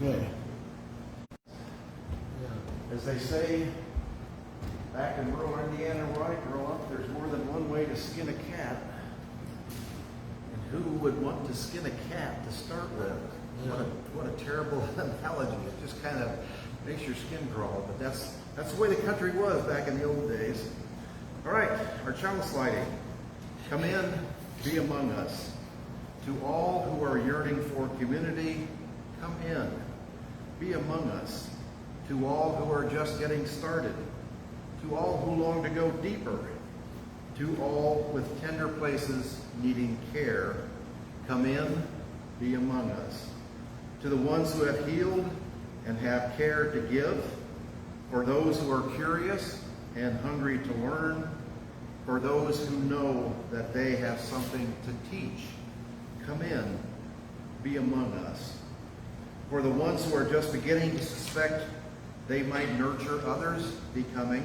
Okay. As they say back in rural Indiana where I grew up, there's more than one way to skin a cat. And who would want to skin a cat to start with? What a terrible analogy. It just kind of makes your skin crawl. But that's the way the country was back in the old days. All right, our child sliding. Come in, be among us. To all who are yearning for community, come in, be among us. To all who are just getting started, to all who long to go deeper, to all with tender places needing care, come in, be among us. To the ones who have healed and have care to give, for those who are curious and hungry to learn, for those who know that they have something to teach, come in, be among us. For the ones who are just beginning to suspect they might nurture others becoming,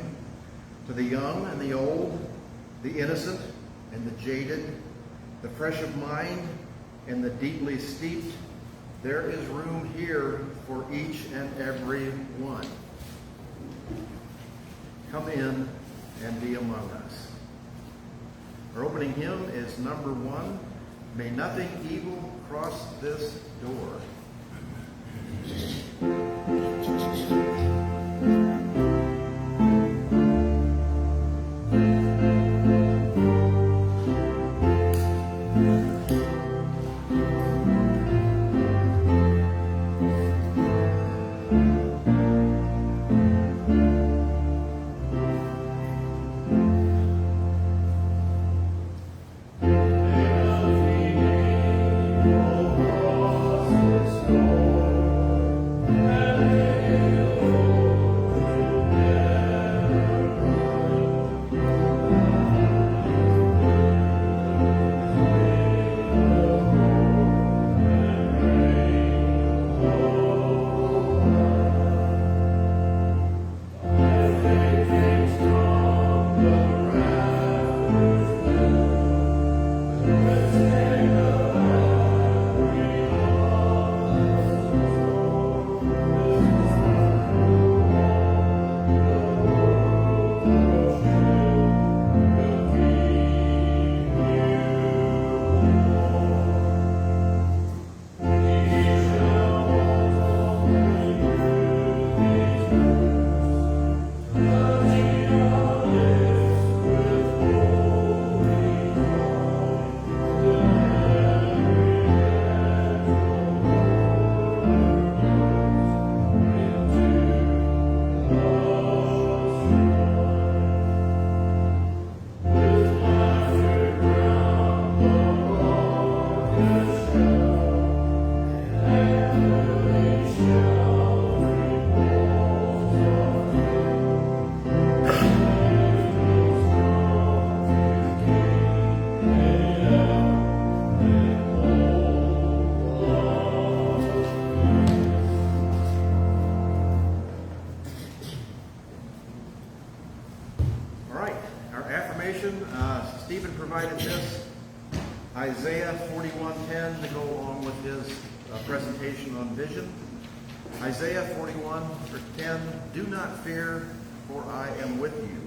to the young and the old, the innocent and the jaded, the fresh of mind and the deeply steeped, there is room here for each and every one. Come in and be among us. Our opening hymn is number 1, May Nothing Evil Cross This Door. Stephen provided this, Isaiah 41:10, to go along with his presentation on vision. Isaiah 41:10, do not fear, for I am with you.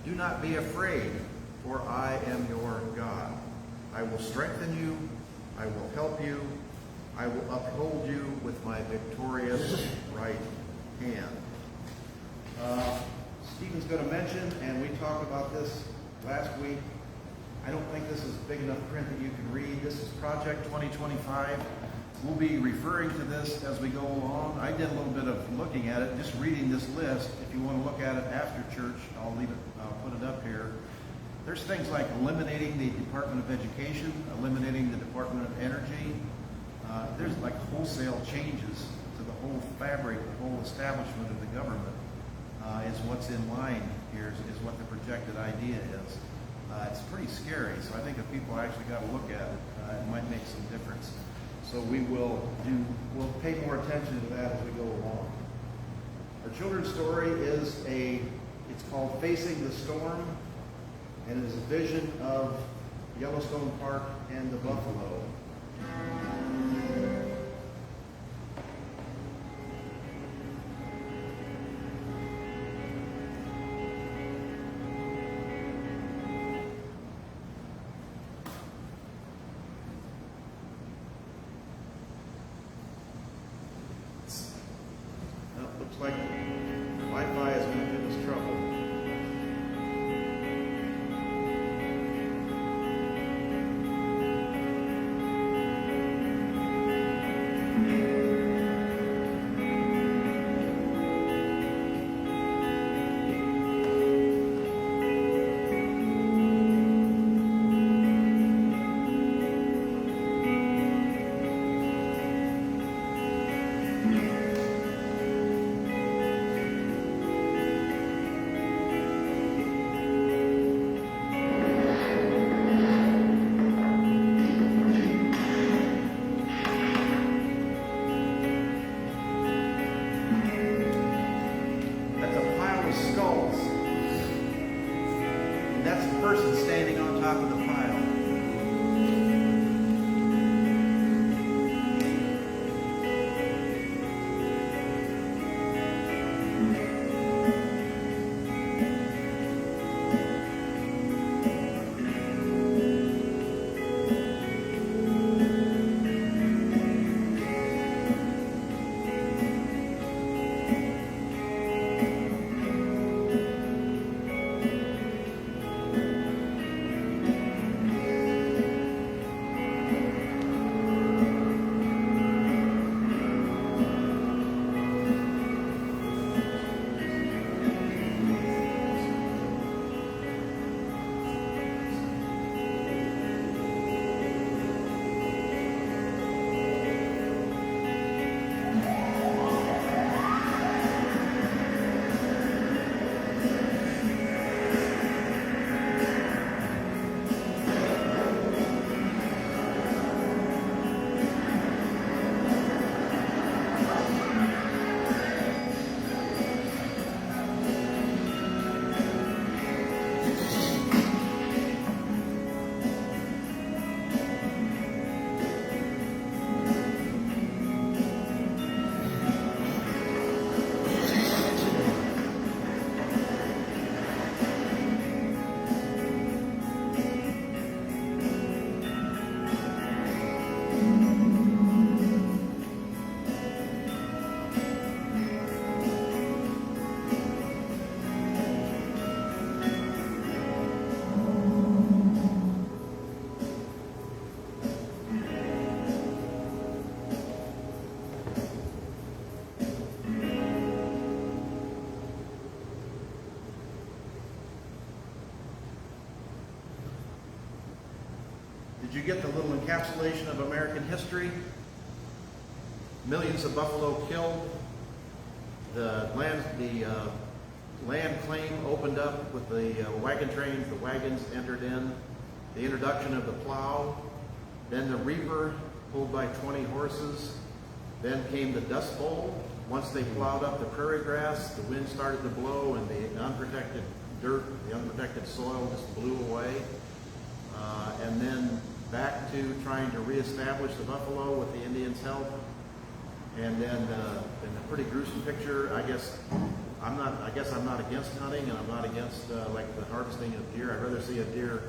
Do not be afraid, for I am your God. I will strengthen you, I will help you, I will uphold you with my victorious right hand. Stephen's going to mention, and we talked about this last week, I don't think this is big enough print that you can read. This is Project 2025. We'll be referring to this as we go along. I did a little bit of looking at it, just reading this list. If you want to look at it after church, I'll put it up here. There's things like eliminating the Department of Education, eliminating the Department of Energy. There's like wholesale changes to the whole fabric, the whole establishment of the government is what's in line here, is what the projected idea is. It's pretty scary, so I think if people actually got to look at it, it might make some difference. So we'll pay more attention to that as we go along. Our children's story it's called Facing the Storm, and it is a vision of Yellowstone Park and the buffalo. Looks like Wi-Fi is going to give us trouble. Person standing on top of the pile. Did you get the little encapsulation of American history? Millions of buffalo killed. The land claim opened up with the wagon trains. The wagons entered in. The introduction of the plow. Then the reaper pulled by 20 horses. Then came the Dust Bowl. Once they plowed up the prairie grass, the wind started to blow and the unprotected dirt, the unprotected soil just blew away. And then back to trying to reestablish the buffalo with the Indians' help. And then in a pretty gruesome picture, I guess I'm not against hunting, and I'm not against like the harvesting of deer. I'd rather see a deer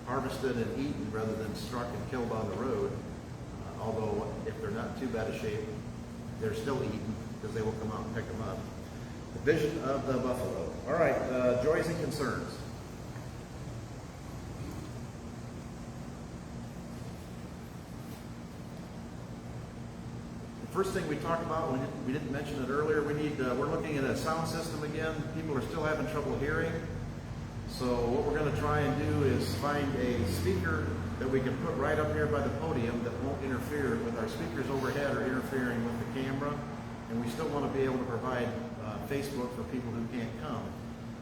harvested and eaten rather than struck and killed on the road. Although if they're not in too bad a shape, they're still eaten because they will come out and pick them up. The vision of the buffalo. All right, joys and concerns. First thing we talked about, we didn't mention it earlier, we're looking at a sound system again. People are still having trouble hearing. So what we're going to try and do is find a speaker that we can put right up here by the podium that won't interfere with our speakers overhead or interfering with the camera. And we still want to be able to provide Facebook for people who can't come.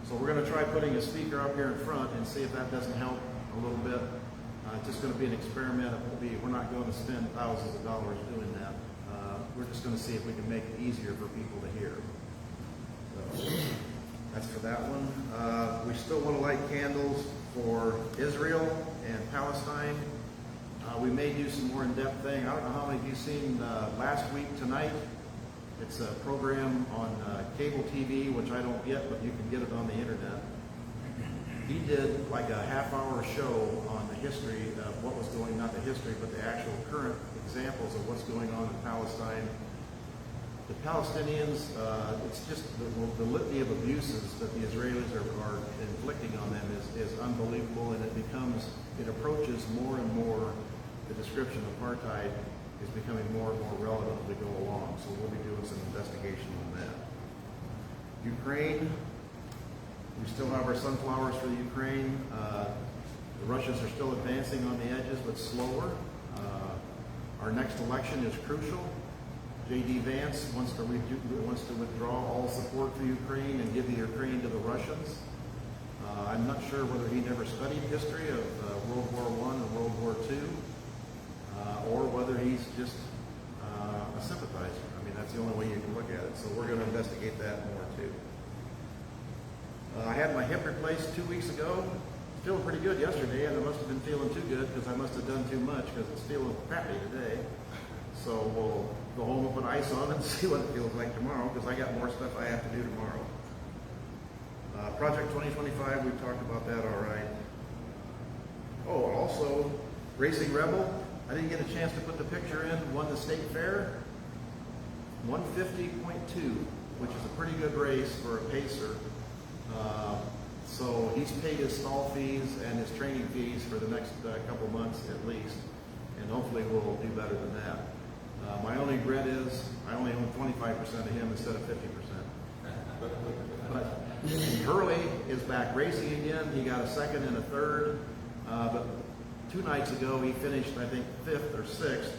So we're going to try putting a speaker up here in front and see if that doesn't help a little bit. It's just going to be an experiment. We're not going to spend thousands of dollars doing that. We're just going to see if we can make it easier for people to hear. So that's for that one. We still want to light candles for Israel and Palestine. We may do some more in-depth thing. I don't know how many of you seen Last Week Tonight. It's a program on cable TV, which I don't get, but you can get it on the internet. He did like a half-hour show on the history of what was going, not the history, but the actual current examples of what's going on in Palestine. The Palestinians, it's just the litany of abuses that the Israelis are inflicting on them is unbelievable, and it approaches more and more, the description of apartheid is becoming more and more relevant as we go along. So we'll be doing some investigation on that. Ukraine, we still have our sunflowers for the Ukraine. The Russians are still advancing on the edges, but slower. Our next election is crucial. J.D. Vance wants to withdraw all support for Ukraine and give the Ukraine to the Russians. I'm not sure whether he never studied history of World War I and World War II, or whether he's just a sympathizer. I mean, that's the only way you can look at it. So we're going to investigate that more too. I had my hip replaced 2 weeks ago. Feeling pretty good yesterday, and I must have been feeling too good because I must have done too much because it's feeling crappy today. So we'll go home and put ice on and see what it feels like tomorrow, because I got more stuff I have to do tomorrow. Project 2025, we talked about that all right. Oh, also, Racing Rebel, I didn't get a chance to put the picture in, won the state fair, 150.2, which is a pretty good race for a pacer. So he's paid his stall fees and his training fees for the next couple months at least, and hopefully we'll do better than that. My only regret is I only own 25% of him instead of 50%. But Hurley is back racing again. He got a second and a third, but 2 nights ago he finished, I think, 5th or 6th.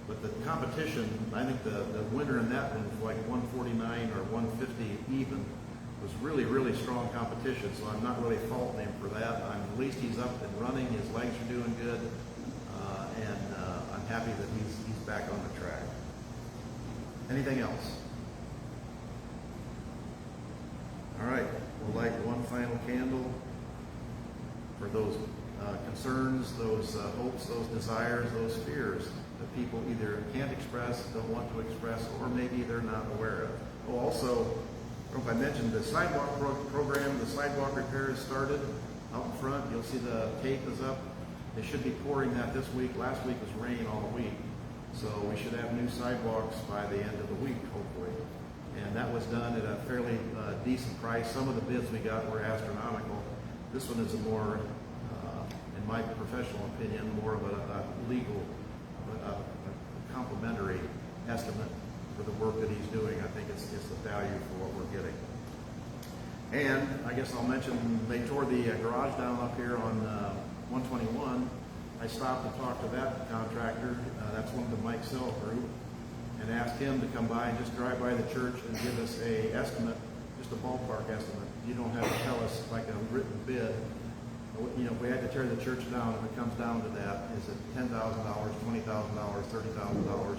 But the competition, I think the winner in that one was like 149 or 150 even. It was really, really strong competition, so I'm not really faulting him for that. At least he's up and running. His legs are doing good, and I'm happy that he's back on the track. Anything else? All right, we'll light one final candle for those concerns, those hopes, those desires, those fears that people either can't express, don't want to express, or maybe they're not aware of. Oh, also, I don't know if I mentioned the sidewalk program. The sidewalk repair has started out in front. You'll see the tape is up. They should be pouring that this week. Last week was rain all week. So we should have new sidewalks by the end of the week, hopefully. And that was done at a fairly decent price. Some of the bids we got were astronomical. This one is a more, in my professional opinion, more of a legal, a complimentary estimate for the work that he's doing. I think it's the value for what we're getting. And I guess I'll mention, they tore the garage down up here on 121. I stopped and talked to that contractor. That's one of the Mike Sell group, and asked him to come by and just drive by the church and give us a estimate, just a ballpark estimate. You don't have to tell us like a written bid. You know, if we had to tear the church down, if it comes down to that, is it $10,000, $20,000, $30,000?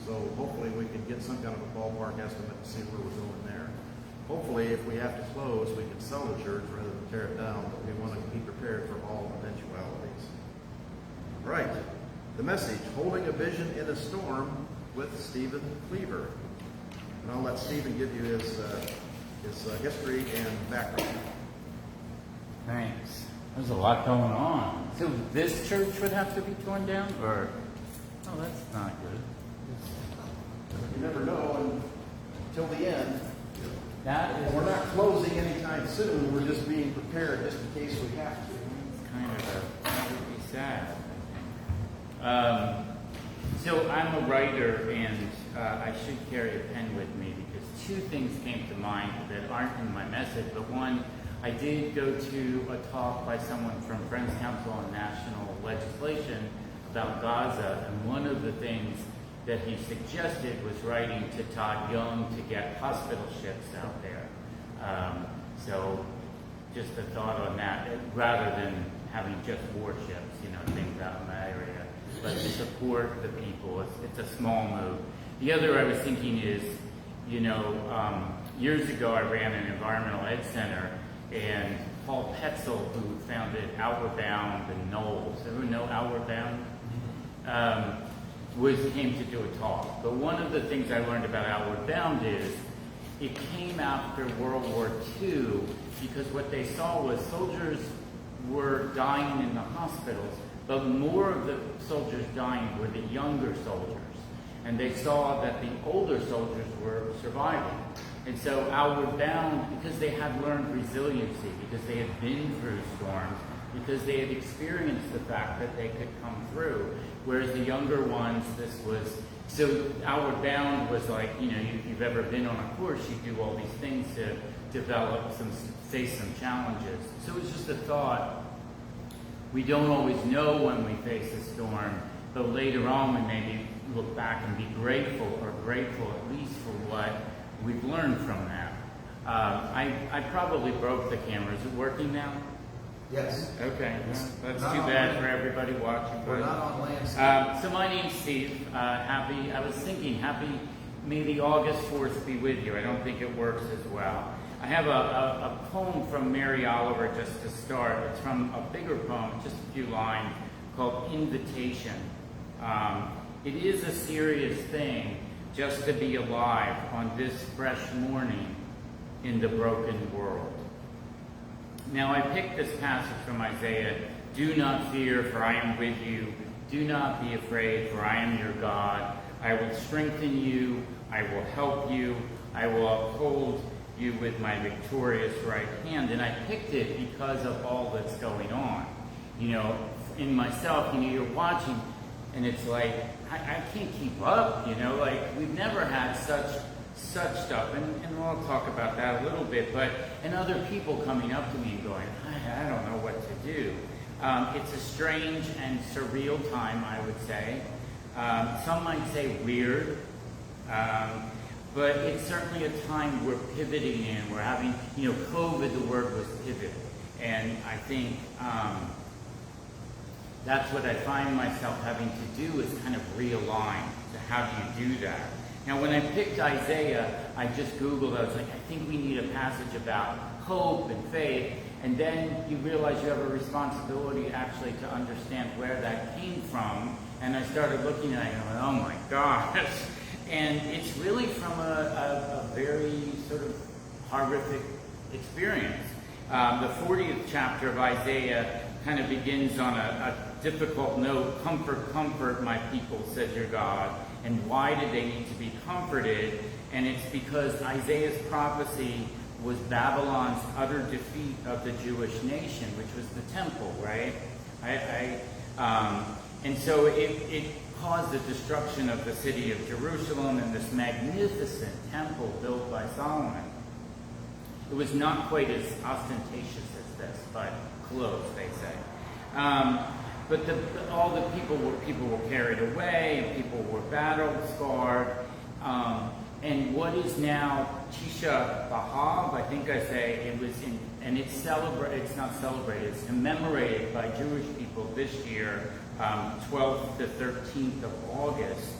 So hopefully we can get some kind of a ballpark estimate to see where we're going there. Hopefully, if we have to close, we can sell the church rather than tear it down, but we want to be prepared for all eventualities. All right, the message, Holding a Vision in a Storm with Stephen Cleaver. And I'll let Stephen give you his history and background. Thanks. There's a lot going on. So this church would have to be torn down, or? Oh, that's not good. You never know until the end. That is, we're not closing anytime soon. We're just being prepared just in case we have to. It's kind of that would be sad, I think. So I'm a writer, and I should carry a pen with me because 2 things came to mind that aren't in my message. But one, I did go to a talk by someone from Friends Council on National Legislation about Gaza, and one of the things that he suggested was writing to Todd Young to get hospital ships out there. So just a thought on that, rather than having just warships, things out in that area. But to support the people, it's a small move. The other I was thinking is, years ago I ran an environmental ed center, and Paul Petzel, who founded Outward Bound and Knowles, everyone know Outward Bound? Came to do a talk. But one of the things I learned about Outward Bound is it came after World War II, because what they saw was soldiers were dying in the hospitals, but more of the soldiers dying were the younger soldiers. and they saw that the older soldiers were surviving. And so outward bound, because they had learned resiliency, because they had been through storms, because they had experienced the fact that they could come through. Whereas the younger ones, so outward bound was like, if you've ever been on a course, you do all these things to face some challenges. So it was just a thought. We don't always know when we face a storm, but later on we maybe look back and be grateful at least for what we've learned from that. I probably broke the camera. Is it working now? Yes. Okay. Well, that's Not too on bad land. for everybody watching. We're not on landscape. So my name's Steve. I was thinking, may the August 4th be with you. I don't think it works as well. I have a poem from Mary Oliver just to start. It's from a bigger poem, just a few lines, called Invitation. It is a serious thing just to be alive on this fresh morning in the broken world. Now I picked this passage from Isaiah. Do not fear, for I am with you. Do not be afraid, for I am your God. I will strengthen you. I will help you. I will uphold you with my victorious right hand. And I picked it because of all that's going on. In myself, you're watching, and it's like, I can't keep up, we've never had such stuff, and we'll talk about that a little bit, and other people coming up to me and going, I don't know what to do. It's a strange and surreal time, I would say. Some might say weird, but it's certainly a time we're pivoting in. We're having, COVID, the word was pivot, and I think that's what I find myself having to do is kind of realign to how do you do that. Now, when I picked Isaiah, I just Googled, I was like, I think we need a passage about hope and faith. And then you realize you have a responsibility actually to understand where that came from. And I started looking at it and I went, oh my gosh. And it's really from a very sort of horrific experience. The 40th chapter of Isaiah kind of begins on a difficult note. Comfort, comfort my people, said your God. And why did they need to be comforted? And it's because Isaiah's prophecy was Babylon's utter defeat of the Jewish nation, which was the temple, right? And so it caused the destruction of the city of Jerusalem and this magnificent temple built by Solomon. It was not quite as ostentatious as this, but close, they say. But all the people were carried away, and people were battle scarred. And what is now Tisha B'Av, I think I say, it's not celebrated, it's commemorated by Jewish people this year, 12th to 13th of August.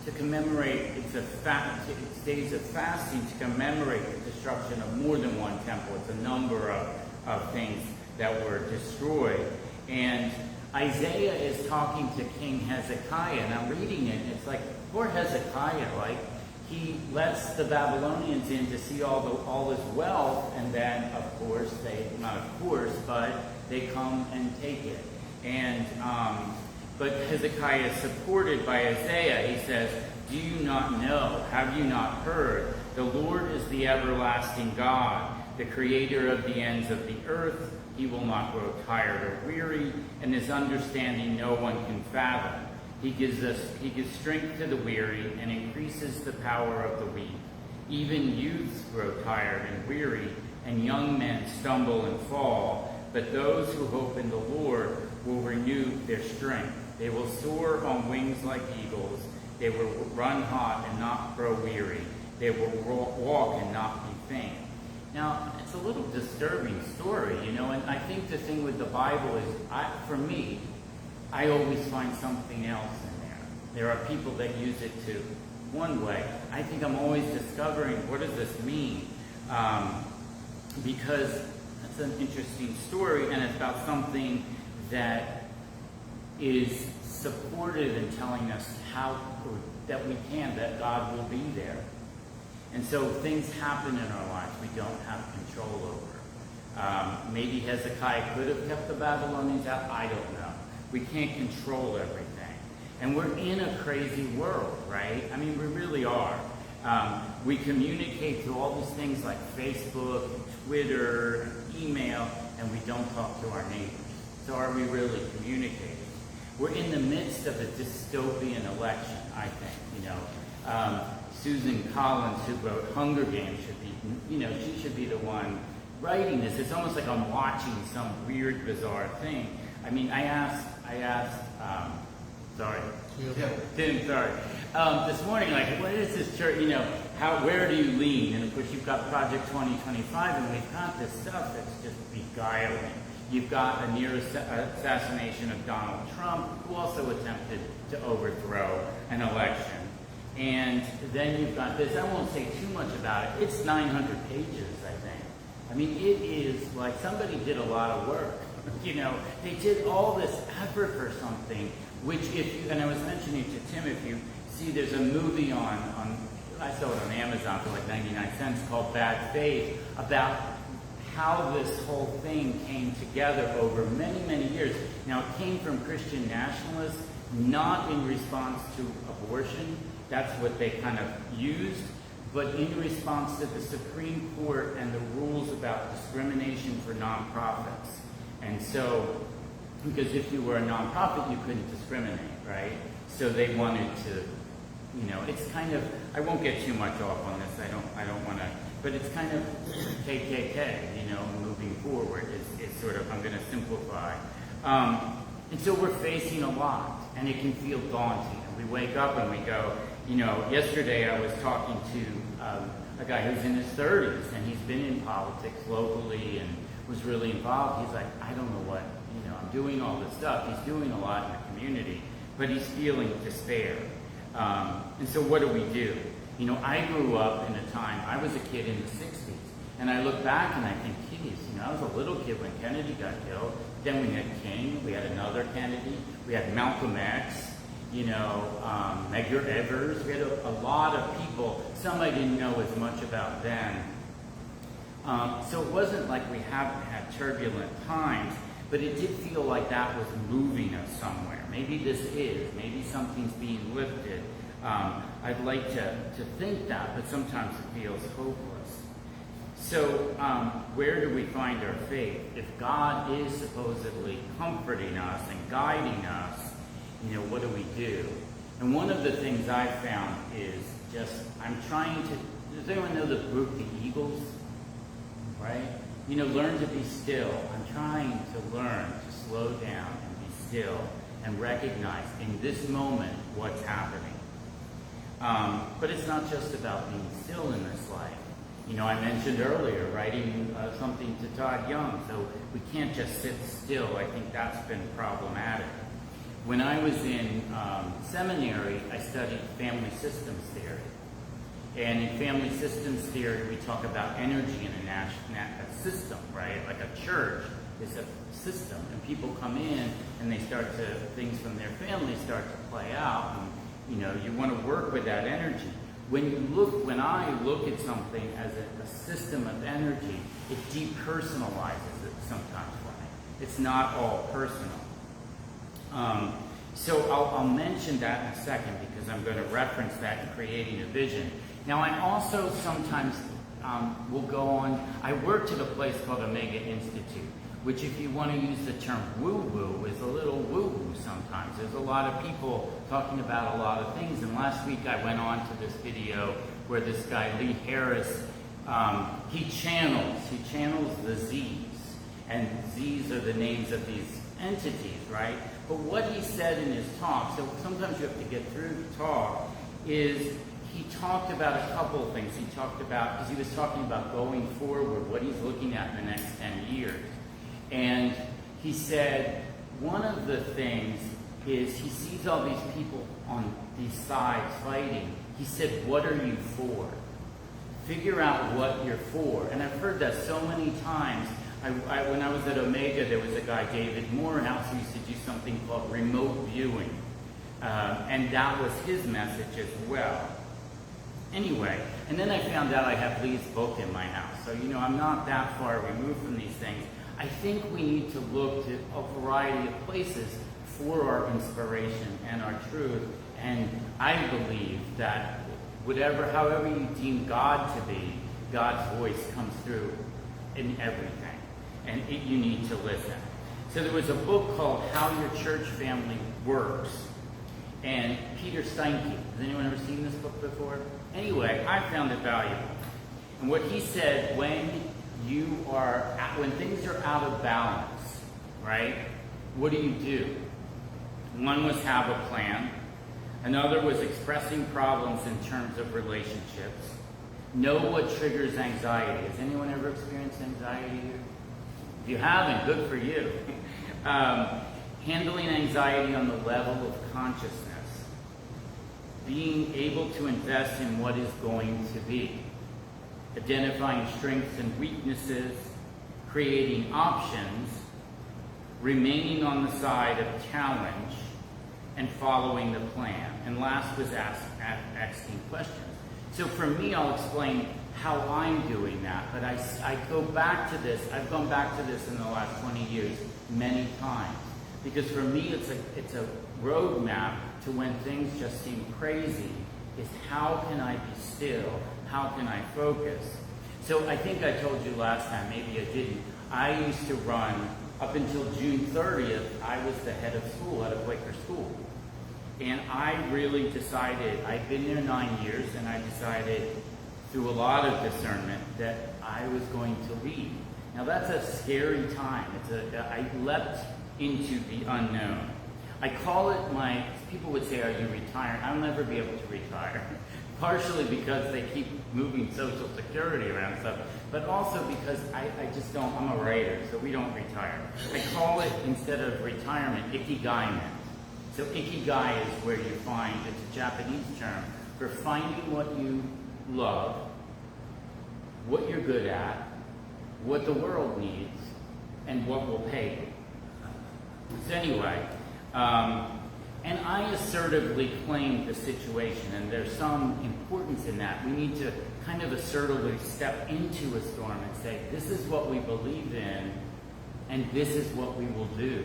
To commemorate, it's days of fasting to commemorate the destruction of more than one temple. It's a number of things that were destroyed. And Isaiah is talking to King Hezekiah, and I'm reading it, and it's like, poor Hezekiah, he lets the Babylonians in to see all his wealth, and then, of course, but they come and take it. And, but Hezekiah is supported by Isaiah. He says, do you not know? Have you not heard? The Lord is the everlasting God, the creator of the ends of the earth. He will not grow tired or weary, and his understanding no one can fathom. He gives strength to the weary and increases the power of the weak. Even youths grow tired and weary, and young men stumble and fall. But those who hope in the Lord will renew their strength. They will soar on wings like eagles. They will run hot and not grow weary. They will walk and not be faint. Now, it's a little disturbing story, and I think the thing with the Bible is, for me, I always find something else in there. There are people that use it to one way. I think I'm always discovering, what does this mean? Because it's an interesting story, and it's about something that is supportive in telling us that God will be there. And so things happen in our lives we don't have control over. Maybe Hezekiah could have kept the Babylonians out. I don't know. We can't control everything. And we're in a crazy world, right? I mean, we really are. We communicate through all these things like Facebook, Twitter, email, and we don't talk to our neighbors. So are we really communicating? We're in the midst of a dystopian election, I think. Susan Collins, who wrote Hunger Games, should be, she should be the one writing this. It's almost like I'm watching some weird, bizarre thing. I mean, I asked, Tim, sorry. This morning, like, what is this church, where do you lean? And of course, you've got Project 2025, and we've got this stuff that's just beguiling. You've got a near assassination of Donald Trump, who also attempted to overthrow an election. And then you've got this, I won't say too much about it, it's 900 pages, I think. I mean, it is like somebody did a lot of work. They did all this effort for something, which and I was mentioning to Tim, if you see, there's a movie on I saw it on Amazon for like 99 cents called Bad Faith, about how this whole thing came together over many, many years. Now, it came from Christian nationalists, not in response to abortion. That's what they kind of used, but in response to the Supreme Court and the rules about discrimination for nonprofits. And so, because if you were a nonprofit, you couldn't discriminate, right? So they wanted to, it's kind of, I won't get too much off on this, I don't want to, but it's kind of KKK, moving forward is sort of, I'm going to simplify. And so we're facing a lot, and it can feel daunting. And we wake up and we go, yesterday I was talking to a guy who's in his 30s, and he's been in politics locally and was really involved. He's like, I don't know what, I'm doing all this stuff. He's doing a lot in the community, but he's feeling despair. And so what do? I grew up in a time, I was a kid in the 60s, and I look back and I think, geez, I was a little kid when Kennedy got killed. Then we had King, we had another Kennedy, we had Malcolm X, Medgar Evers. We had a lot of people. Some I didn't know as much about then. So it wasn't like we haven't had turbulent times, but it did feel like that was moving us somewhere. Maybe this is. Maybe something's being lifted. I'd like to think that, but sometimes it feels hopeless. So where do we find our faith? If God is supposedly comforting us and guiding us, what do? And one of the things I found is just, I'm trying to, does anyone know the group, the Eagles? Right? Learn to be still. I'm trying to learn to slow down and be still and recognize in this moment what's happening. But it's not just about being still in this life. I mentioned earlier writing something to Todd Young, so we can't just sit still. I think that's been problematic. When I was in seminary, I studied family systems theory. And in family systems theory, we talk about energy in a system, right? Like a church is a system, and people come in and things from their family start to play out, and you want to work with that energy. When I look at something as a system of energy, it depersonalizes it sometimes for me. It's not all personal. So I'll mention that in a second because I'm going to reference that in creating a vision. Now I also sometimes will go on, I worked at a place called Omega Institute, which if you want to use the term woo-woo is a little woo-woo sometimes. There's a lot of people talking about a lot of things, and last week I went on to this video where this guy, Lee Harris, he channels the Z's, and Z's are the names of these entities, right? But what he said in his talk, so sometimes you have to get through the talk, is he talked about a couple of things. He talked about, because he was talking about going forward, what he's looking at in the next 10 years. And he said, one of the things is he sees all these people on these sides fighting. He said, what are you for? Figure out what you're for. And I've heard that so many times. When I was at Omega, there was a guy, David Morehouse, who used to do something called remote viewing. And that was his message as well. Anyway, and then I found out I have Lee's book in my house. So, I'm not that far removed from these things. I think we need to look to a variety of places for our inspiration and our truth. And I believe that however you deem God to be, God's voice comes through in everything. And you need to listen. So there was a book called How Your Church Family Works. And Peter Steinke, has anyone ever seen this book before? Anyway, I found it valuable. And what he said, when things are out of balance, right? What do? One was have a plan. Another was expressing problems in terms of relationships. Know what triggers anxiety. Has anyone ever experienced anxiety here? If you haven't, good for you. Handling anxiety on the level of consciousness. Being able to invest in what is going to be. Identifying strengths and weaknesses. Creating options. Remaining on the side of challenge. And following the plan. And last was asking questions. So for me, I'll explain how I'm doing that. But I go back to this. I've gone back to this in the last 20 years many times. Because for me, it's a roadmap to when things just seem crazy. Is how can I be still? How can I focus? So I think I told you last time, maybe I didn't. I used to run, up until June 30th, I was the head of school at a Quaker school. And I really decided, I'd been there 9 years, and I decided through a lot of discernment that I was going to leave. Now that's a scary time. I leapt into the unknown. I call it people would say, are you retiring? I'll never be able to retire. Partially because they keep moving Social Security around stuff, but also because I just don't, I'm a writer, so we don't retire. I call it, instead of retirement, ikigai. So ikigai is where you find, it's a Japanese term, for finding what you love, what you're good at, what the world needs, and what will pay you. So anyway, and I assertively claimed the situation, and there's some importance in that. We need to kind of assertively step into a storm and say, this is what we believe in, and this is what we will do.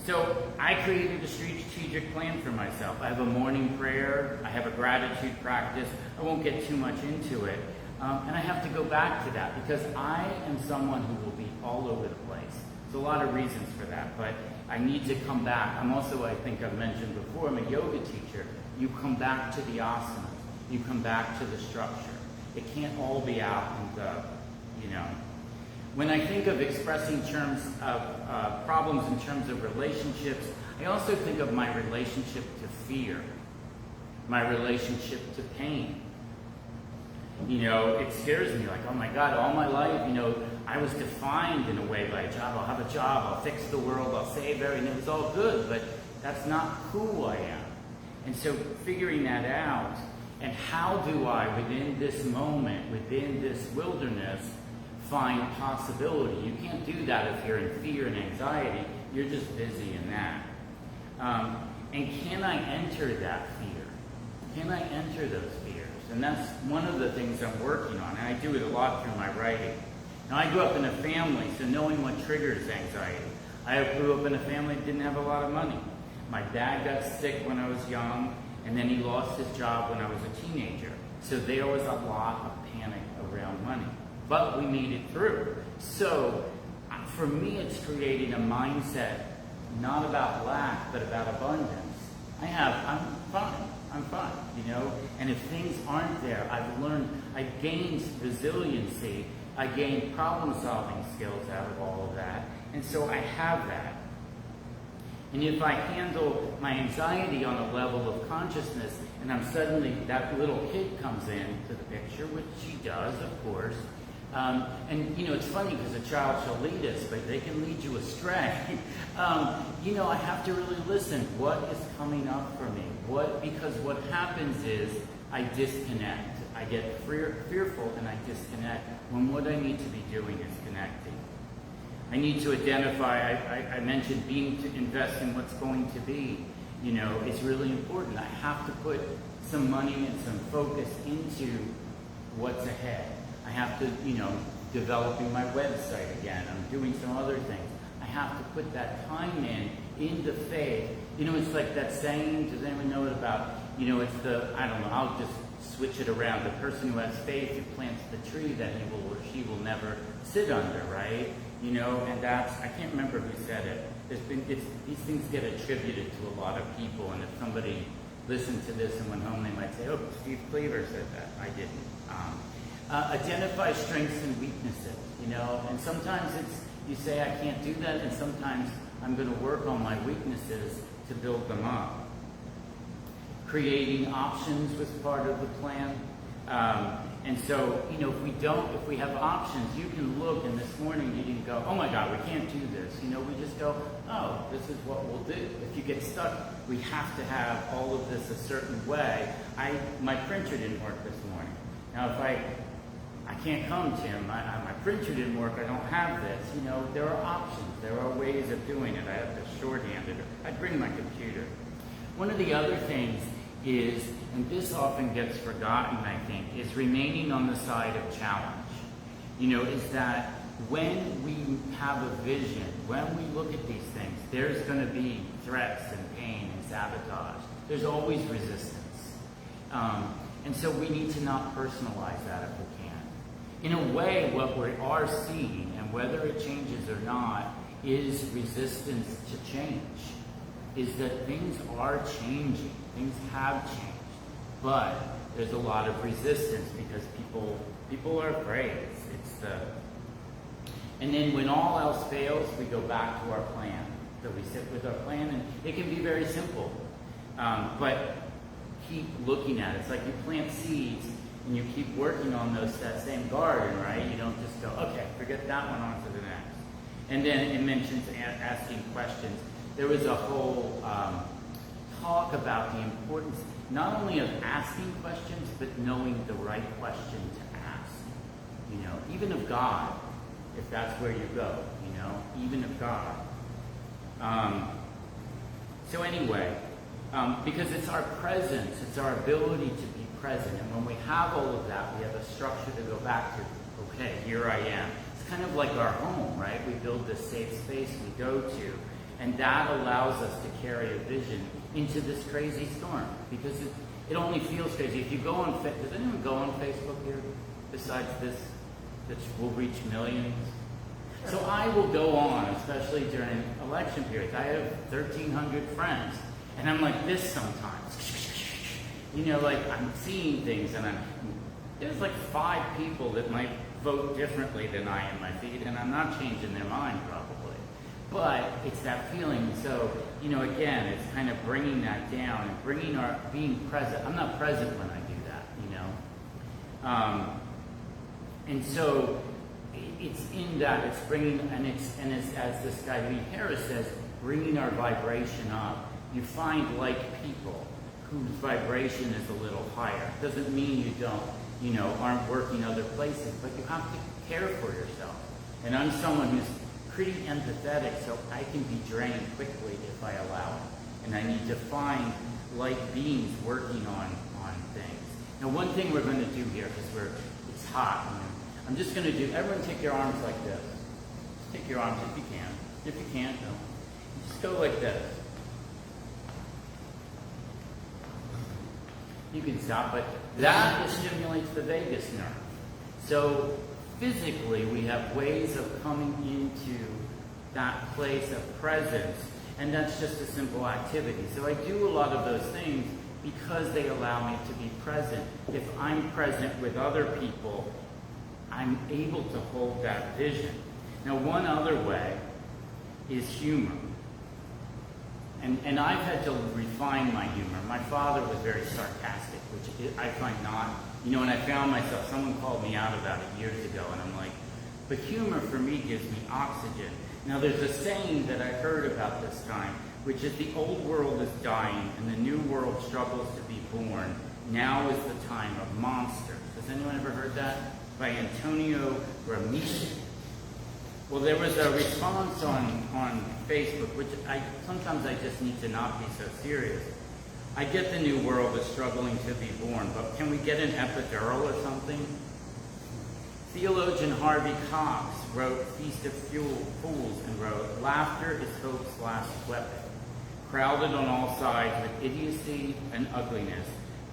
So I created a strategic plan for myself. I have a morning prayer. I have a gratitude practice. I won't get too much into it. And I have to go back to that because I am someone who will be all over the place. There's a lot of reasons for that, but I need to come back. I'm also, I think I've mentioned before, I'm a yoga teacher. You come back to the asana. You come back to the structure. It can't all be out and go, When I think of expressing terms of problems in terms of relationships, I also think of my relationship to fear, my relationship to pain. It scares me, like, oh my God, all my life, I was defined in a way by a job. I'll have a job, I'll fix the world, I'll save everything. It was all good, but that's not who I am. And so figuring that out, and how do I, within this moment, within this wilderness, find possibility? You can't do that if you're in fear and anxiety. You're just busy in that. And can I enter that fear? Can I enter those fears? And that's one of the things I'm working on, and I do it a lot through my writing. Now, I grew up in a family, so knowing what triggers anxiety. I grew up in a family that didn't have a lot of money. My dad got sick when I was young, and then he lost his job when I was a teenager. So there was a lot of panic around money. But we made it through. So for me, it's creating a mindset, not about lack, but about abundance. I'm fine, And if things aren't there, I've gained resiliency, I gained problem-solving skills out of all of that. And so I have that. And if I handle my anxiety on a level of consciousness, and that little kid comes into the picture, which she does, of course. It's funny because a child shall lead us, but they can lead you astray. I have to really listen. What is coming up for me? Because what happens is I disconnect. I get fearful and I disconnect when what I need to be doing is connecting. I need to identify, I mentioned being to invest in what's going to be. It's really important. I have to put some money and some focus into what's ahead. I have to, developing my website again. I'm doing some other things. I have to put that time in into faith. You know, it's like that saying, does anyone know it about, you know, it's I don't know, I'll just switch it around. The person who has faith, who plants the tree that he will or she will never sit under, right? You know, and I can't remember who said it. These things get attributed to a lot of people, and if somebody listened to this and went home, they might say, oh, Steve Cleaver said that. I didn't. Identify strengths and weaknesses, you know, and sometimes you say I can't do that, and sometimes I'm going to work on my weaknesses to build them up. Creating options was part of the plan. And so, you know, if we have options, you can look, and this morning you didn't go, oh my God, we can't do this. You know, we just go, oh, this is what we'll do. If you get stuck, we have to have all of this a certain way. My printer didn't work this morning. Now, if I can't come, Tim, my printer didn't work, I don't have this. You know, there are options. There are ways of doing it. I have to shorthand it. I'd bring my computer. One of the other things is, and this often gets forgotten, I think, is remaining on the side of challenge. You know, is that when we have a vision, when we look at these things, there's going to be threats and pain and sabotage. There's always resistance. And so we need to not personalize that if we can. In a way, what we are seeing, and whether it changes or not, is resistance to change. Is that things are changing. Things have changed. But there's a lot of resistance because people are afraid. And then when all else fails, we go back to our plan. So we sit with our plan, and it can be very simple. But keep looking at it. It's like you plant seeds, and you keep working on that same garden, right? You don't just go, okay, forget that one, on to the next. And then it mentions asking questions. There was a whole talk about the importance not only of asking questions, but knowing the right question to ask. You know, even of God, if that's where you go, you know, even of God. So anyway, because it's our presence, it's our ability to be present. And when we have all of that, we have a structure to go back to. Okay, here I am. It's kind of like our home, right? We build this safe space we go to. And that allows us to carry a vision into this crazy storm. Because it only feels crazy. If you go on, does anyone go on Facebook here besides this, which will reach millions? So I will go on, especially during election periods. I have 1,300 friends. And I'm like this sometimes. You know, like I'm seeing things, and there's like 5 people that might vote differently than I in my feed, and I'm not changing their mind probably. But it's that feeling. So, you know, again, it's kind of bringing that down and being present. I'm not present when I do that, you know. And so it's in that, it's bringing, and it's as this guy Lee Harris says, bringing our vibration up. You find like people whose vibration is a little higher. Doesn't mean you don't, you know, aren't working other places, but you have to care for yourself. And I'm someone who's pretty empathetic, so I can be drained quickly if I allow it. And I need to find like beings working on things. Now, one thing we're going to do here, because it's hot, I'm just going to do, everyone take your arms like this. Just take your arms if you can. If you can't, no. Just go like this. You can stop, but that stimulates the vagus nerve. So physically, we have ways of coming into that place of presence, and that's just a simple activity. So I do a lot of those things because they allow me to be present. If I'm present with other people, I'm able to hold that vision. Now, one other way is humor. And I've had to refine my humor. My father was very sarcastic, which I find not, you know, and I found myself, someone called me out about it years ago, and I'm like, but humor for me gives me oxygen. Now, there's a saying that I heard about this time, which is the old world is dying and the new world struggles to be born. Now is the time of monsters. Has anyone ever heard that? By Antonio Gramsci. Well, there was a response on Facebook, which sometimes I just need to not be so serious. I get the new world is struggling to be born, but can we get an epidural or something? Theologian Harvey Cox wrote Feast of Fools and wrote, laughter is hope's last weapon. crowded on all sides with idiocy and ugliness,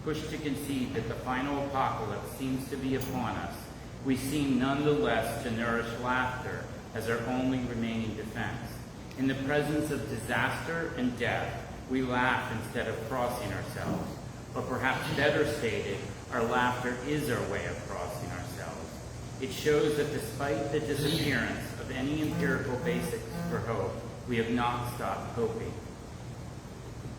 pushed to concede that the final apocalypse seems to be upon us, we seem nonetheless to nourish laughter as our only remaining defense. In the presence of disaster and death, we laugh instead of crossing ourselves. Or perhaps better stated, our laughter is our way of crossing ourselves. It shows that despite the disappearance of any empirical basics for hope, we have not stopped hoping.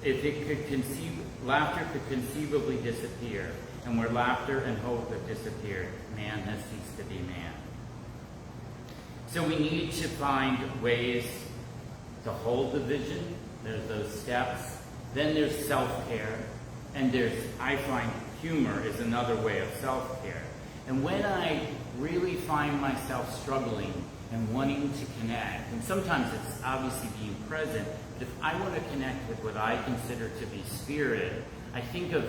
If it could laughter could conceivably disappear, and where laughter and hope have disappeared, man has ceased to be man. So we need to find ways to hold the vision. There's those steps. Then there's self-care. And I find humor is another way of self-care. And when I really find myself struggling and wanting to connect, and sometimes it's obviously being present, but if I want to connect with what I consider to be spirit, I think of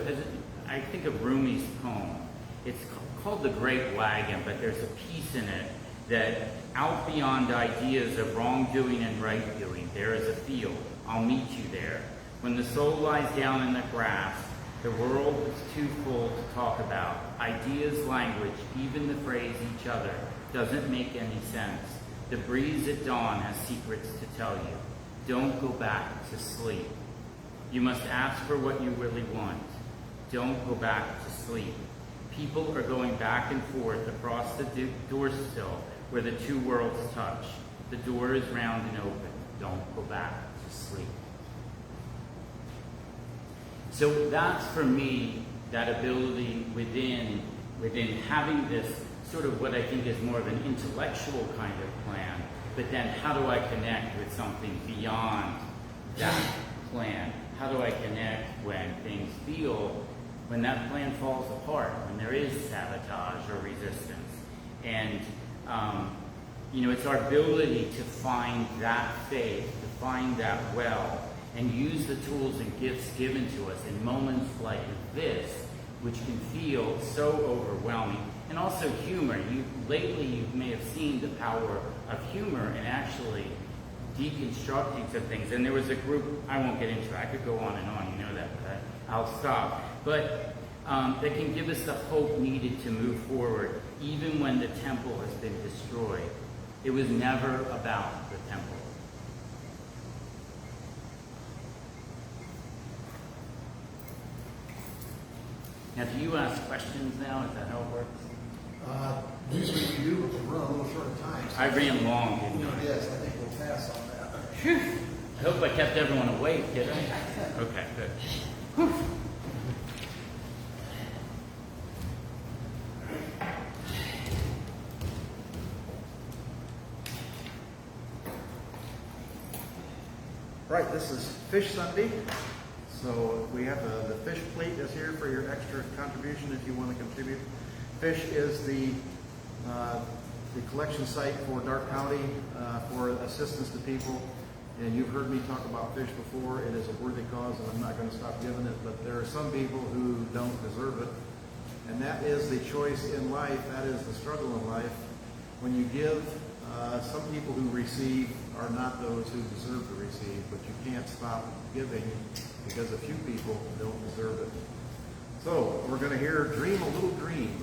Rumi's poem. It's called The Great Wagon, but there's a piece in it that out beyond ideas of wrongdoing and right doing, there is a field. I'll meet you there. When the soul lies down in the grass, the world is too full to talk about. Ideas, language, even the phrase each other doesn't make any sense. The breeze at dawn has secrets to tell you. Don't go back to sleep. You must ask for what you really want. Don't go back to sleep. People are going back and forth across the door sill where the two worlds touch. The door is round and open. Don't go back to sleep. So that's for me, that ability within having this sort of what I think is more of an intellectual kind of plan, but then how do I connect with something beyond that plan? How do I connect when things when that plan falls apart, when there is sabotage or resistance? And, it's our ability to find that faith, to find that well, and use the tools and gifts given to us in moments like this, which can feel so overwhelming. And also humor. Lately you may have seen the power of humor in actually deconstructing some things. And there was a group, I won't get into it, I could go on and on, you know that, but I'll stop. But that can give us the hope needed to move forward, even when the temple has been destroyed. It was never about the temple. Now, do you ask questions now? Is that how it works? Usually we do, but we're on a little short of time. So I ran long, didn't I? yes, I think we'll pass on that. Phew. I hope I kept everyone awake, did I? Okay, good. Whew. Right, this is Fish Sunday. So we have the fish plate is here for your extra contribution if you want to contribute. Fish is the collection site for Dark County for assistance to people. And you've heard me talk about fish before. It is a worthy cause, and I'm not going to stop giving it. But there are some people who don't deserve it. And that is the choice in life. That is the struggle in life. When you give, some people who receive are not those who deserve to receive, but you can't stop giving because a few people don't deserve it. So we're going to hear Dream a Little Dream.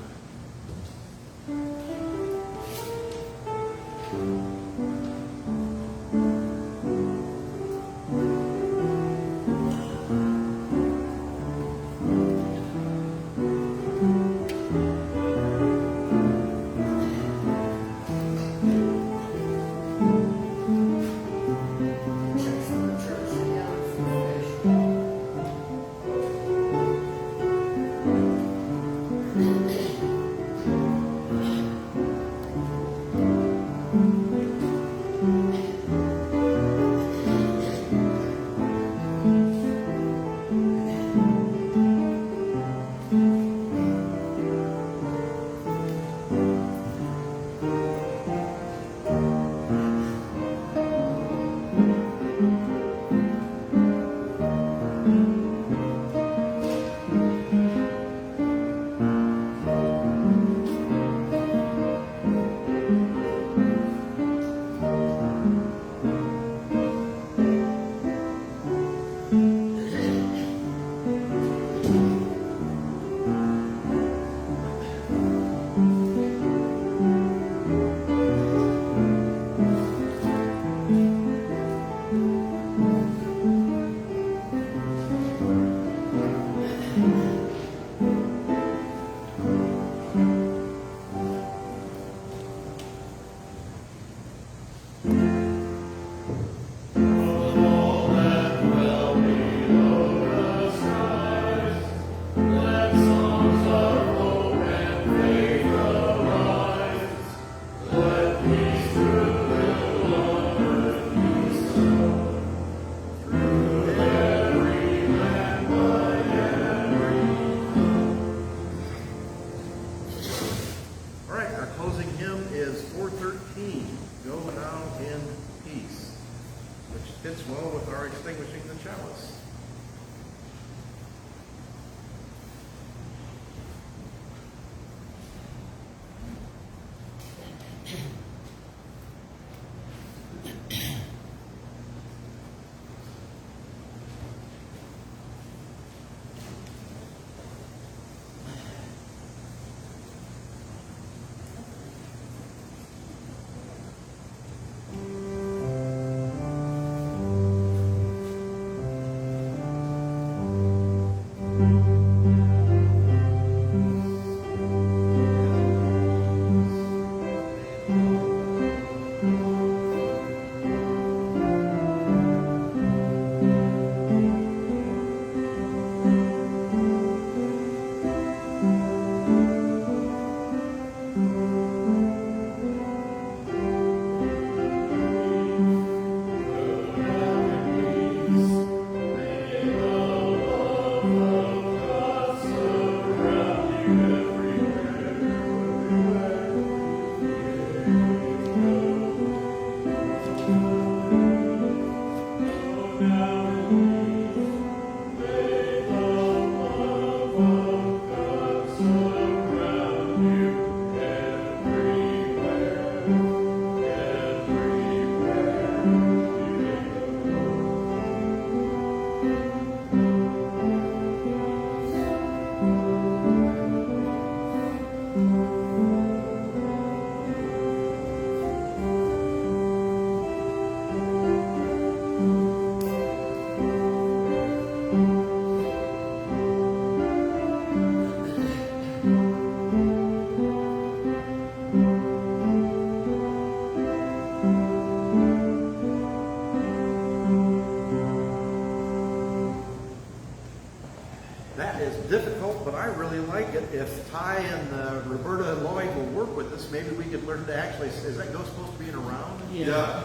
difficult, but I really like it. If Ty and Roberta and Lloyd will work with us, maybe we could learn to actually, is that go supposed to be in a round? Yeah.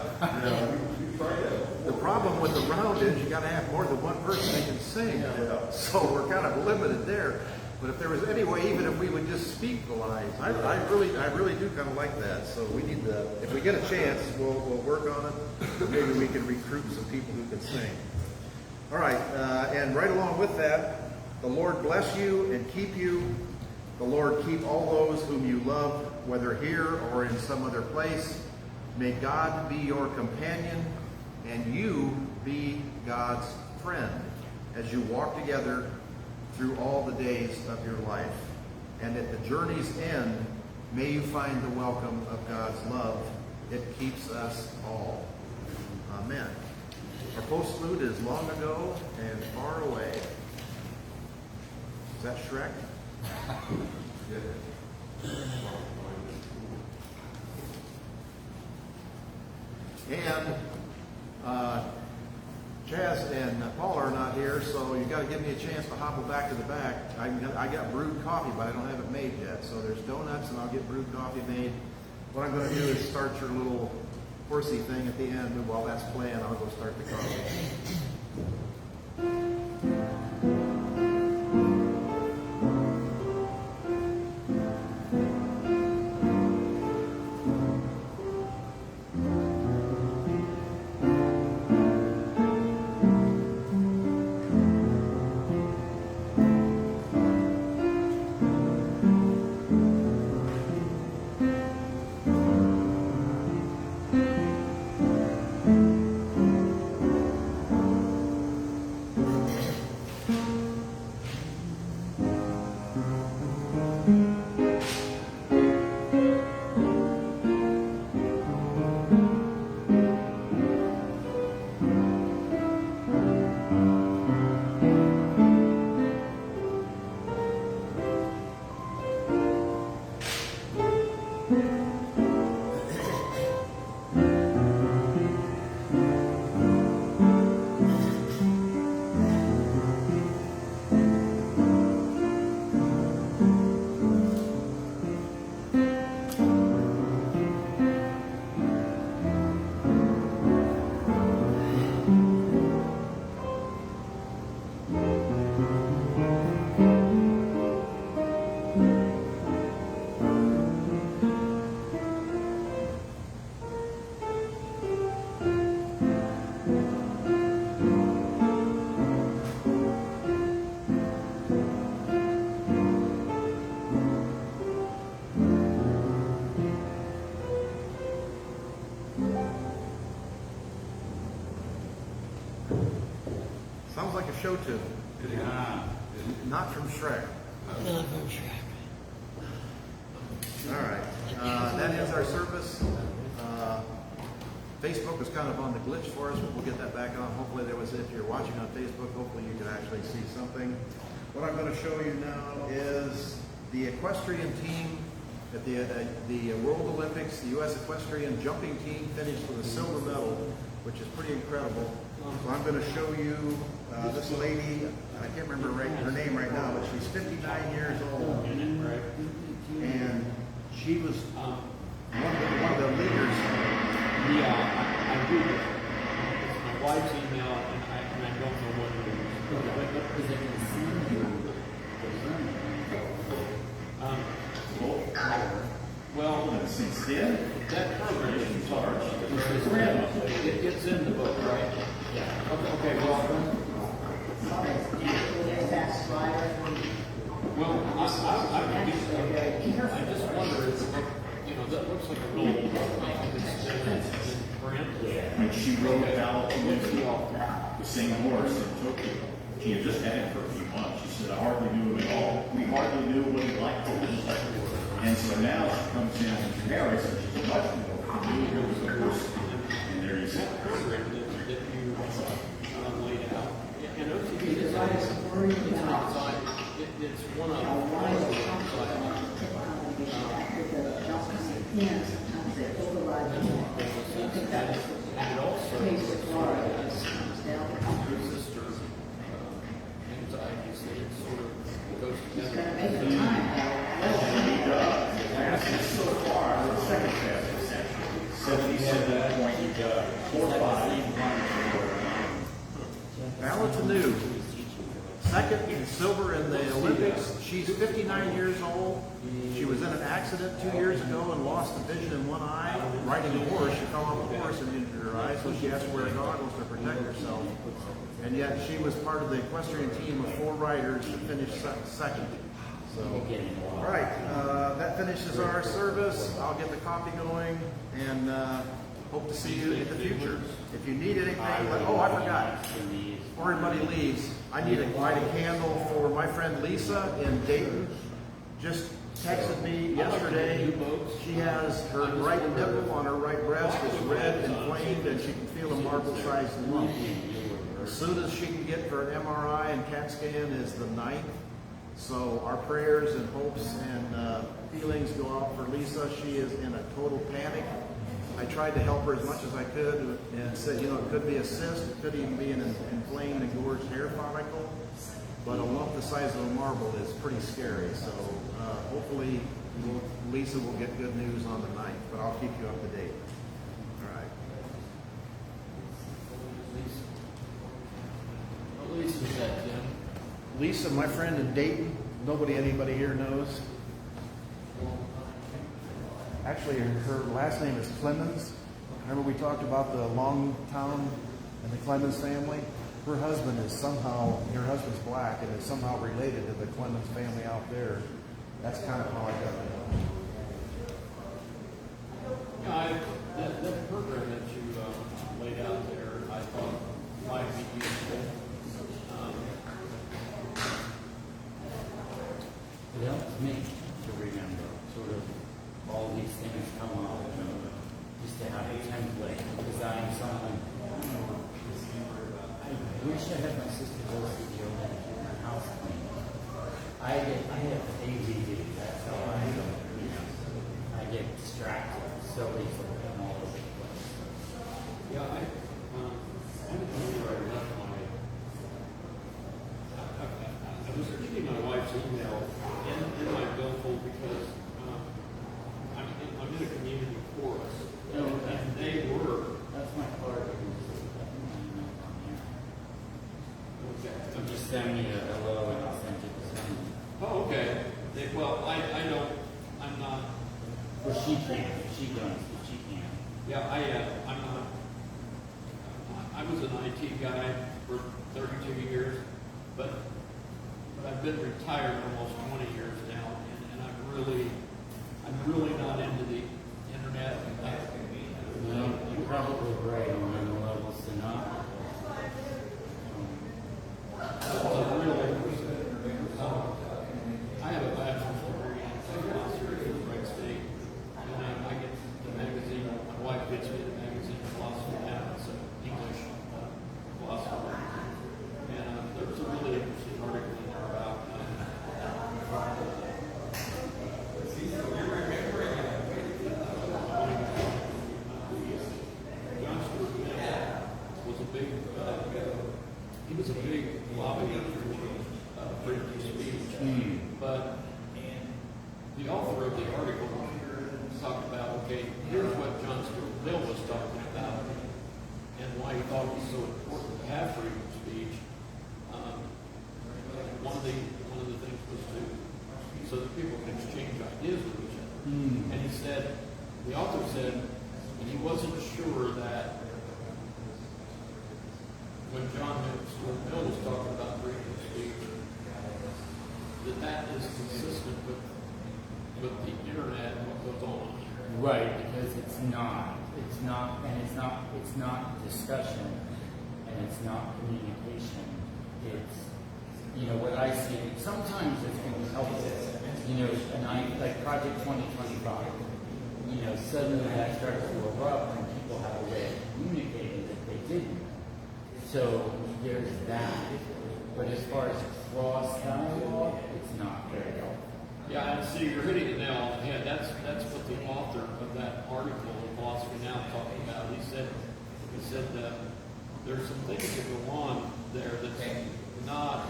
We tried that. The problem with the round is you gotta have more than one person that can sing. Yeah. So we're kind of limited there. But if there was any way, even if we would just speak the lines, I really do kind of like that. So we need to, if we get a chance, we'll work on it. Maybe we can recruit some people who can sing. All right, and right along with that, the Lord bless you and keep you. The Lord keep all those whom you love, whether here or in some other place. May God be your companion and you be God's friend as you walk together through all the days of your life. And at the journey's end, may you find the welcome of God's love. It keeps us all. Amen. Our postlude is long ago and far away. Is that Shrek? And Chaz and Paul are not here, so you got to give me a chance to hobble back to the back. I got brewed coffee, but I don't have it made yet. So there's donuts, and I'll get brewed coffee made. What I'm going to do is start your little horsey thing at the end, and while that's playing, I'll go start the coffee. Sounds like a show tune. Yeah. Not from Shrek. Not from Shrek. All right. That ends our service. Facebook was kind of on the glitch for us, but we'll get that back on. Hopefully there was, if you're watching on Facebook, hopefully you can actually see something. What I'm going to show you now is the equestrian team at the World Olympics. The U.S. equestrian jumping team finished with a silver medal, which is pretty incredible. So I'm going to show you this lady. I can't remember her name right now, but she's 59 years old, and she was one of the leaders. Yeah, I do. It's my wife's email, and I don't know what it is. Because I can see you. Well, that program is large. It's in the book, right? Yeah. Okay, well, I just wonder, you know, that looks like a real print. And she rode out the same horse in Tokyo. She had just had it for a few months. She said, I hardly knew him at all. We hardly knew what he liked to do. And so now she comes in to Paris and she's much more familiar with the horse. And there you go. Program that you laid out. And OCD design is it's one of and it also your sister anxieties that it sort of goes Balance anew. Second in silver in the Olympics. She's 59 years old. She was in an accident 2 years ago and lost the vision in one eye. Riding a horse, she fell off a horse and injured her eye, so she has to wear goggles to protect herself. And yet she was part of the equestrian team of 4 riders to finish second. So, all right, that finishes our service. I'll get the coffee going and hope to see you in the future. If you need anything, oh, I forgot. Before everybody leaves, I need to light a candle for my friend Lisa in Dayton. Just texted me yesterday. She has her right nipple on her right breast is red, inflamed, and she can feel a marble-sized lump. As soon as she can get for an MRI and CAT scan is the 9th. So our prayers and hopes and feelings go out for Lisa. She is in a total panic. I tried to help her as much as I could and said, you know, it could be a cyst, it could even be an inflamed, engorged hair follicle, but a lump the size of a marble is pretty scary. So hopefully Lisa will get good news on the 9th, but I'll keep you up to date. All right. What Lisa was that, Tim? Lisa, my friend in Dayton, anybody here knows. Actually, her last name is Clemens. Remember we talked about the Longtown and the Clemens family? Her husband is her husband's black and is somehow related to the Clemens family out there. That's kind of how I got to know. Yeah, that program that you laid out there, I thought might be useful. It helps me to remember sort of all these things come up, just to have a template, because I'm someone, I wish I had my sister go see the old and keep my house clean. I have ADD, that's how I get distracted so easily and all over the place. Yeah, I don't know where I left I was reading my wife's email in my billfold because I'm in a community chorus, and they were. That's my card. Okay. So just send me a hello and I'll send it to someone. Oh, okay. Well, I don't. I'm not. Well, she can. She does, but she can. Yeah, I'm not. I was an IT guy for 32 years, but I've been retired almost 20 years now, and I'm really not into the internet. No, you're probably right on the levels to not. I have a bachelor's degree in philosophy from Wright State, and I get the magazine. My wife gets me the magazine Philosophy Now. It's an English philosophy, and there was a really interesting article in there about. John Stuart Mill was a big. He was a big lobbyist for freedom of speech, but the author of the article talked about, okay, here's what John Stuart Mill was talking about, and why he thought it was so important to have freedom of speech. One of the things was so that people can exchange ideas with each other. And he said, the author said, and he wasn't sure that when John Stuart Mill was talking about freedom of speech, that is consistent with the internet and what goes on here. Right, because it's not discussion, and it's not communication. It's, what I see, sometimes it's going to help this, and like Project 2025, suddenly that starts to erupt and people have a way of communicating that they didn't. So there's that. But as far as cross dialogue, it's not very helpful. Yeah, and see, you're hitting it nail on the head. That's what the author of that article in Philosophy Now talking about. He said there's some things that go on there that's not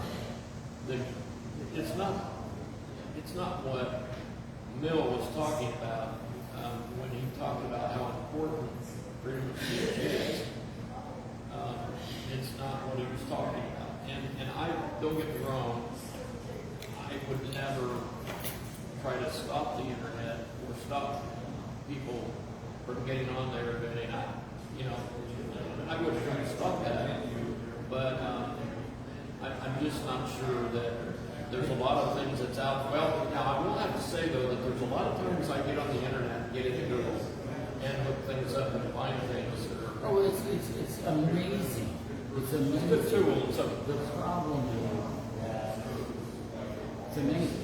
it's not what Mill was talking about. when he talked about how important freedom of speech is, it's not what he was talking about. And I, don't get me wrong, I would never try to stop the internet or stop people from getting on there, and I wouldn't try to stop that. But I'm just not sure that there's a lot of things that's out. Well, now I will have to say though that there's a lot of times I get on the internet, get into Google, and look things up and find things that are. Oh, it's amazing. It's amazing. Good tool. So The problem is that it's amazing.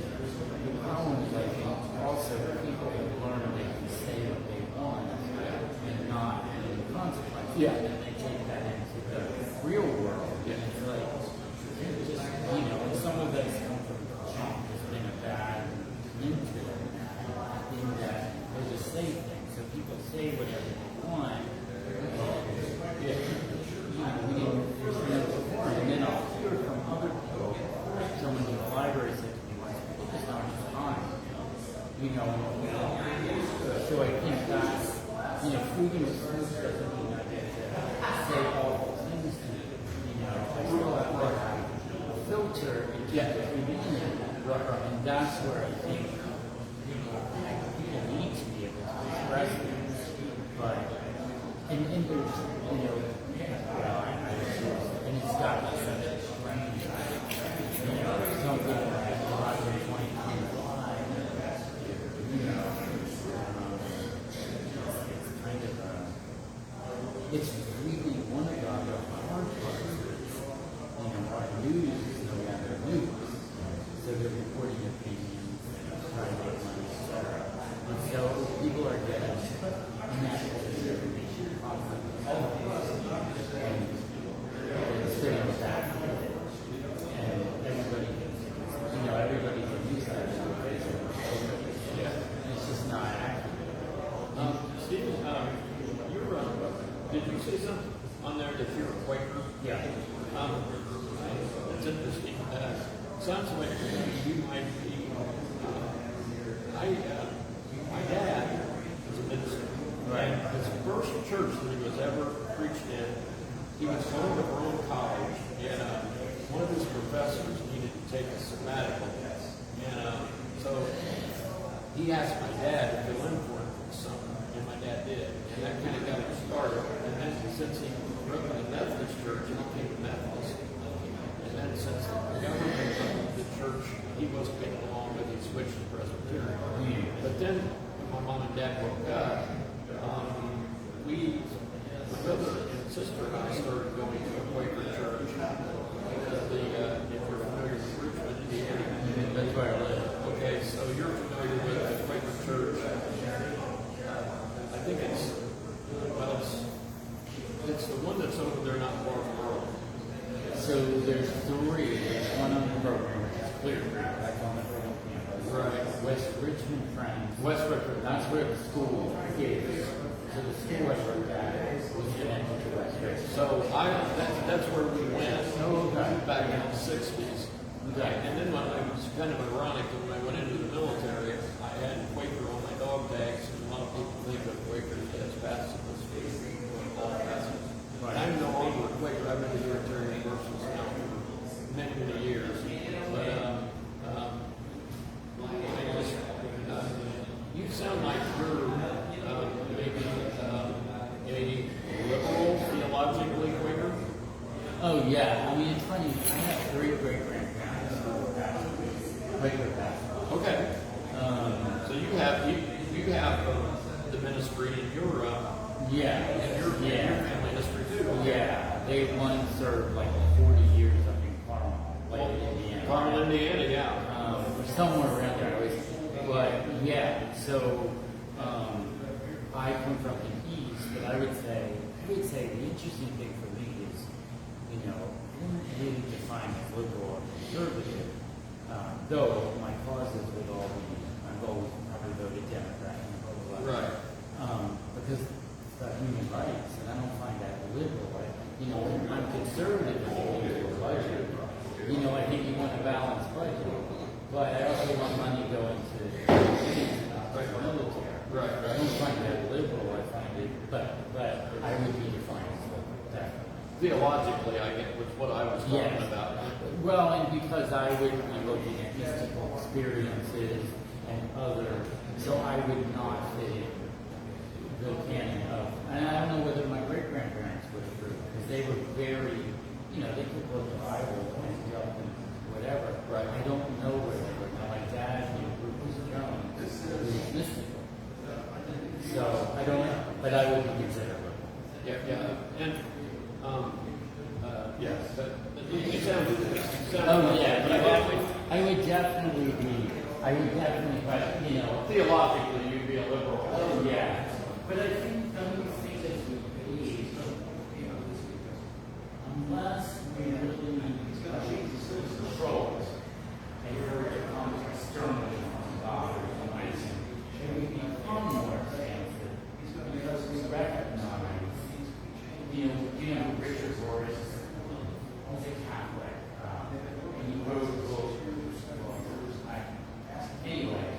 The problem is I think also people have learned they can say what they want and not have any consequences. Yeah. And they take that into the real world. Yeah. And it's like, just, and some of us come from just being a bad influence in that they just say things. So people say whatever they want. yeah. And then I'll hear from other people, someone in the library said to me, people just don't have time. So I think that's, freedom of speech doesn't mean I get to say awful things to you. I still have to filter and get through the internet. And that's where I think people need to be able to express things. But, and there's, and it's got like such a strange, something like 11:25, it's kind of it's really one of the hard parts is, our news is no longer news. So they're reporting opinions and trying to make money, etc. And so people are getting natural information from all of this. And sitting back and everybody can use that nowadays. It's just not accurate. Steve, did you say something on there that you're a Quaker? Yeah. It's interesting. Sounds like you might be. My dad was a minister. Right. His first church that he was ever preached in, he was going to Rome College, and one of his professors needed to take a sabbatical. And so he asked my dad to fill in for him for the summer, and my dad did. And that kind of got him started. And then since he grew up in the Methodist church, he became a Methodist. And then since the government of the church he wasn't getting along with, he switched to Presbyterian. But then when my mom and dad broke up, my brother and sister and I started going to a Quaker church. Because if you're familiar with Richmond, Indiana. That's where I live. Okay, so you're familiar with the Quaker church. I think it's the one that's over there, not far from Earl. So there's three. There's one on the program, which is Clear Creek. That's on the program campus. Right. West Richmond Friends. West Richmond. That's where the school is. So the school I worked at was connected to West Richmond. So that's where we went. Oh, okay. Back in the 60s. Okay. And then when it was kind of ironic that when I went into the military, I had Quaker on my dog tags, and a lot of people think of Quakers as pacifists. All pacifists. Right. I'm no longer a Quaker. I've been a Unitarian Universalist now for many, many years. But you sound like you're maybe a liberal, theologically Quaker. Oh yeah. I mean, it's funny. I have three great grandparents who were pastors, Quaker pastors. Okay. So you have the ministry in your your family history too. Yeah, they one served like 40 years up in Carmel, like Indiana. Carmel, Indiana, yeah. Somewhere around there. But yeah, so I come from the east, but I would say the interesting thing for me is, I didn't really define as liberal or conservative, though my causes would all be, I've always probably voted Democrat and blah, blah, blah. Right. Because it's about human rights, and I don't find that liberal. I'm conservative in the budget. I think you want a balanced budget, but I also want money going to the military. Right. I don't but I would be defiant of that. Theologically, I get what I was talking Yes. about. Well, and because I would be looking at mystical experiences and other, so I would not fit in the canon of, and I don't know whether my great grandparents would approve, because they were very, they could look the Bible and jump and whatever. Right. I don't know where they were. Now, my dad knew Bruce Jones, who was mystical. So I don't know, but I would be considerate. Yeah, and yes, but it sounded. Oh yeah, I would definitely be. I would definitely, Theologically, you'd be a liberal. Oh yeah, but I think some of these things that we believe, unless we really control and where it comes externally from God or something, and we become more expansive because we recognize, Richard Rohr was a Catholic, and he wrote books. Anyway,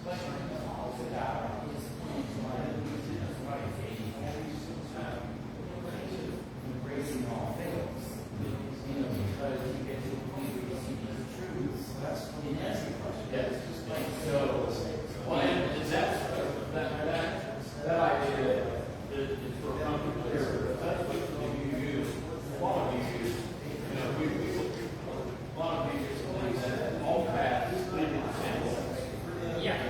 but he talks about his points on Jesus Christ, embracing all things, because you get to the point where you see these truths in everybody. Yes. So, That idea is for comfort clear. That's what you use. A lot of these use. A lot of these use that all paths lead to the same place. yeah.